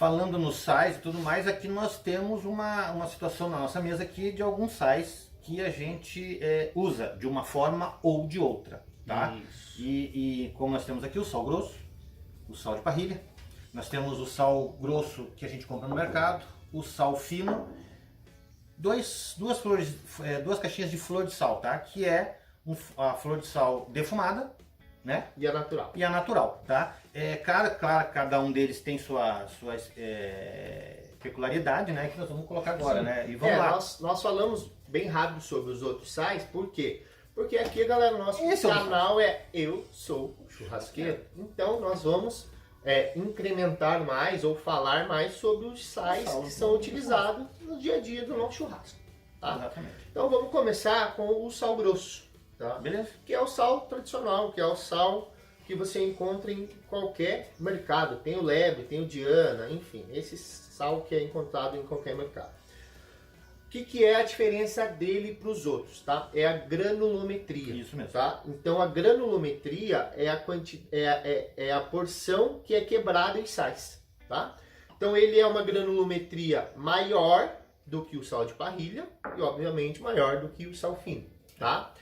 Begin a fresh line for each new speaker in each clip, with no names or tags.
falando nos sais e tudo mais, aqui nós temos uma situação na nossa mesa aqui de alguns sais que a gente usa de uma forma ou de outra, tá? E como nós temos aqui o sal grosso, o sal de parrilha, nós temos o sal grosso que a gente compra no mercado, o sal fino, duas caixinhas de flor de sal, tá? Que é a flor de sal defumada, né?
E a natural.
E a natural, tá? Claro, cada um deles tem sua peculiaridade, né? Que nós vamos colocar agora,
Sim.
né? E vamos lá.
Nós falamos bem rápido sobre os outros sais, por quê? Porque aqui, galera, nosso
Esse
canal Eu Sou Churrasqueiro. Então nós vamos incrementar mais ou falar mais sobre os sais que são utilizados no dia a dia do nosso churrasco. Tá?
Exatamente.
Então vamos começar com o sal grosso. Tá?
Beleza?
Que é o sal tradicional, que é o sal que você encontra em qualquer mercado. Tem o Lebre, tem o Diana, enfim, esse sal que é encontrado em qualquer mercado. O que é a diferença dele para os outros? Tá? É a granulometria.
Isso mesmo.
Tá? Então a granulometria é a porção que é quebrada em sais. Tá? Então ele é uma granulometria maior do que o sal de parrilha e obviamente maior do que o sal fino. Tá?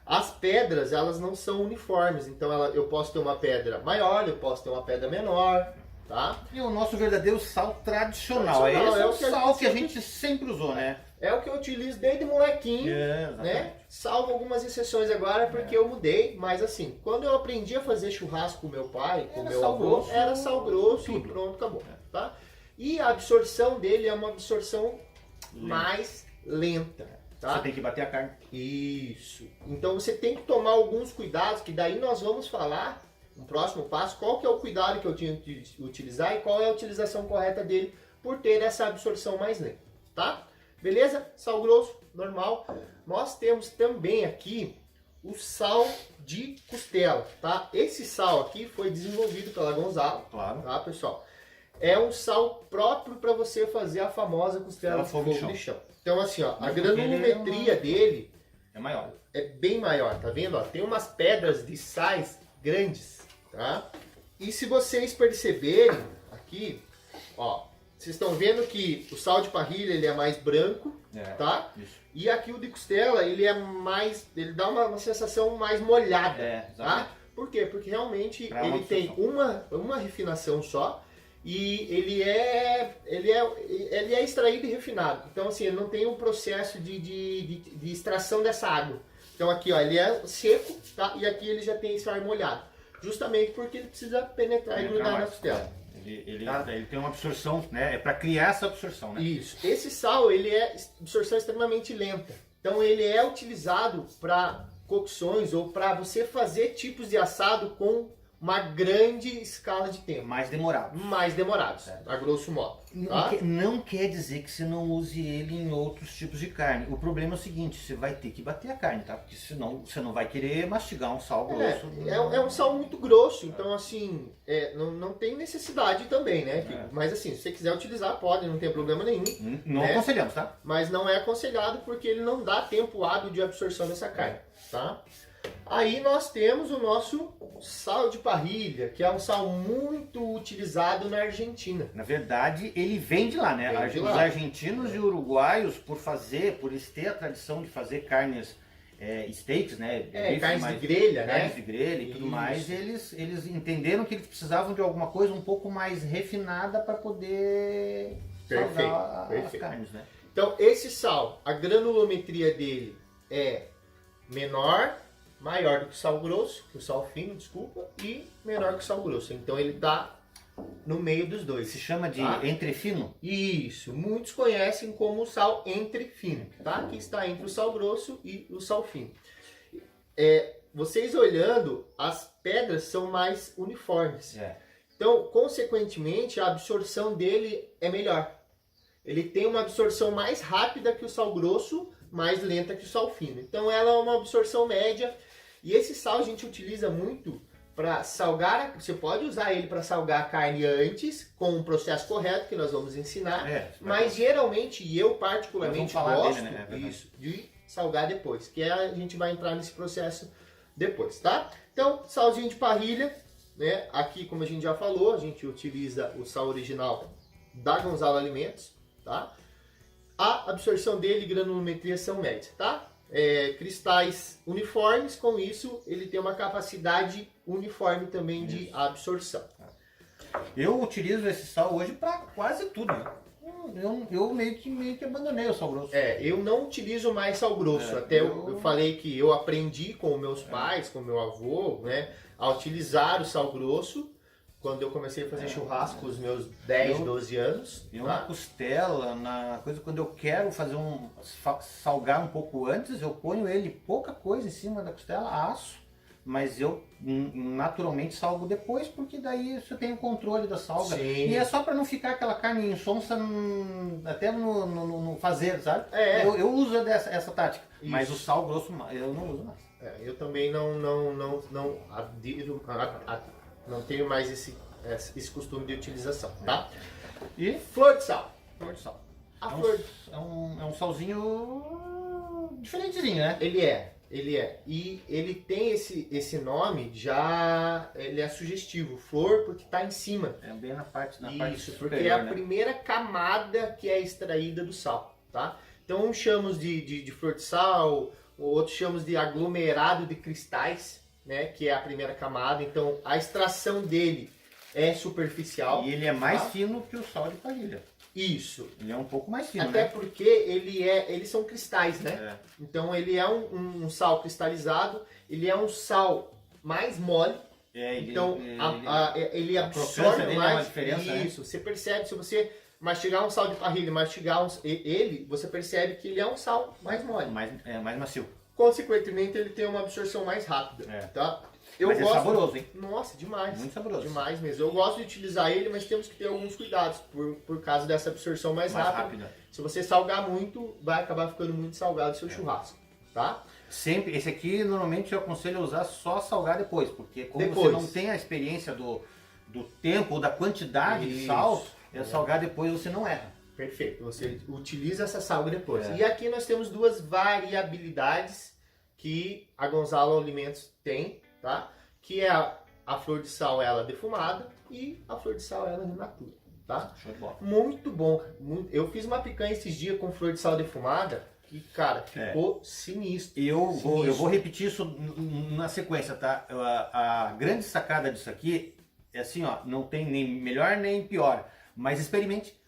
As pedras, elas não são uniformes, então eu posso ter uma pedra maior, eu posso ter uma pedra menor, tá?
E o nosso verdadeiro sal tradicional, esse é o sal que a gente sempre usou, né?
É o que eu utilizo desde molequinho, né? Salvo algumas exceções agora, porque eu mudei, mas assim, quando eu aprendi a fazer churrasco com meu pai, com meu avô, era sal grosso e pronto, acabou, tá? E a absorção dele é uma absorção mais lenta. Tá?
Você tem que bater a carne.
Isso. Então você tem que tomar alguns cuidados, que daí nós vamos falar, no próximo passo, qual que é o cuidado que eu tinha que utilizar e qual é a utilização correta dele por ter essa absorção mais lenta, tá? Beleza? Sal grosso, normal. Nós temos também aqui o sal de costela, tá? Esse sal aqui foi desenvolvido pela Gonzalo,
claro,
tá, pessoal? É um sal próprio para você fazer a famosa costela de fogo de chão. Então assim, ó, a granulometria dele
é maior.
É bem maior, tá vendo? Ó, tem umas pedras de sais grandes, tá? E se vocês perceberem aqui, ó, vocês estão vendo que o sal de parrilha ele é mais branco, tá? Isso. E aqui o de costela ele é mais, ele dá uma sensação mais molhada, tá? Por quê? Porque realmente ele tem uma refinação só. E ele é extraído e refinado. Então assim, ele não tem um processo de extração dessa água. Então aqui, ó, ele é seco, tá? E aqui ele já tem esse ar molhado. Justamente porque ele precisa penetrar e grudar na costela.
Ele tem uma absorção, né? É para criar essa absorção, né?
Isso. Esse sal, ele é absorção extremamente lenta. Então ele é utilizado para cocções ou para você fazer tipos de assado com uma grande escala de tempo.
Mais demorado.
Mais demorados, a grosso modo. Tá?
Não quer dizer que você não use ele em outros tipos de carne. O problema é o seguinte, você vai ter que bater a carne, tá? Porque senão você não vai querer mastigar um sal grosso.
É um sal muito grosso, então assim, não tem necessidade também, né? Mas assim, se você quiser utilizar, pode, não tem problema nenhum.
Não aconselhamos, tá?
Mas não é aconselhado porque ele não dá tempo hábil de absorção dessa carne, tá? Aí nós temos o nosso sal de parrilha, que é um sal muito utilizado na Argentina.
Na verdade, ele vem de lá, né? Os argentinos e uruguaios, por eles ter a tradição de fazer carnes, steaks, né?
Carnes de grelha, né?
Carnes de grelha e tudo mais, eles entenderam que eles precisavam de alguma coisa um pouco mais refinada para poder salgar as carnes, né?
Então, esse sal, a granulometria dele é maior do que o sal grosso, que o sal fino, desculpa, e menor que o sal grosso. Então ele está no meio dos dois.
Se chama de entrefino?
Isso, muitos conhecem como sal entrefino, tá? Que está entre o sal grosso e o sal fino. Vocês olhando, as pedras são mais uniformes. Então, consequentemente, a absorção dele é melhor. Ele tem uma absorção mais rápida que o sal grosso, mais lenta que o sal fino. Então ela é uma absorção média. E esse sal a gente utiliza muito para salgar. Você pode usar ele para salgar a carne antes, com o processo correto que nós vamos ensinar. Mas geralmente, e eu particularmente gosto de salgar depois. Que a gente vai entrar nesse processo depois, tá? Então, salzinho de parrilha, né? Aqui, como a gente já falou, a gente utiliza o sal original da Gonzalo Alimentos, tá? A absorção dele e granulometria são médias, tá? Cristais uniformes, com isso ele tem uma capacidade uniforme também de absorção.
Eu utilizo esse sal hoje para quase tudo. Eu meio que abandonei o sal grosso.
Eu não utilizo mais sal grosso. Até eu falei que eu aprendi com meus pais, com meu avô, né, a utilizar o sal grosso quando eu comecei a fazer churrasco com os meus 10, 12 anos.
Eu na costela, na coisa, quando eu quero fazer salgar um pouco antes, eu ponho ele pouca coisa em cima da costela, aço, mas eu naturalmente salgo depois, porque daí você tem o controle da salga.
Sim.
E é só para não ficar aquela carne insonsa até no fazer, sabe? Eu uso essa tática, isso. Mas o sal grosso eu não uso mais.
Eu também não tenho mais esse costume de utilização, tá?
E
flor de sal.
Flor de sal.
É
um salzinho diferentezinho, né?
Ele é. E ele tem esse nome ele é sugestivo. Flor porque está em cima.
É bem na parte
Isso, porque
superior,
é a primeira camada que é extraída do sal, tá? Então uns chamamos de flor de sal, outros chamamos de aglomerado de cristais, né? Que é a primeira camada. Então a extração dele é superficial.
E ele é mais fino que o sal de parrilha.
Isso.
Ele é um pouco mais fino,
Até
né?
porque eles são cristais, né? Então ele é um sal cristalizado, ele é um sal mais mole. Então ele absorve mais.
É uma diferença,
isso, né? Você percebe, se você mastigar um sal de parrilha, mastigar ele, você percebe que ele é um sal mais mole.
Mais macio.
Consequentemente, ele tem uma absorção mais rápida, tá?
Mas é saboroso, hein?
Nossa, demais.
Muito saboroso.
Demais mesmo. Eu gosto de utilizar ele, mas temos que ter alguns cuidados por causa dessa absorção mais rápida. Se você salgar muito, vai acabar ficando muito salgado o seu churrasco, tá?
Sempre. Esse aqui, normalmente, eu aconselho a usar só salgar depois, porque como você não tem a experiência do tempo ou da quantidade de sal, salgar depois você não erra.
Perfeito. Você utiliza essa salga depois. E aqui nós temos duas variabilidades que a Gonzalo Alimentos tem, tá? Que é a flor de sal, ela defumada, e a flor de sal, ela in natura, tá?
Show de bola.
Muito bom. Eu fiz uma picanha esses dias com flor de sal defumada e, cara, ficou sinistro.
Eu vou repetir isso na sequência, tá? A grande sacada disso aqui é assim, ó, não tem nem melhor nem pior, mas experimente.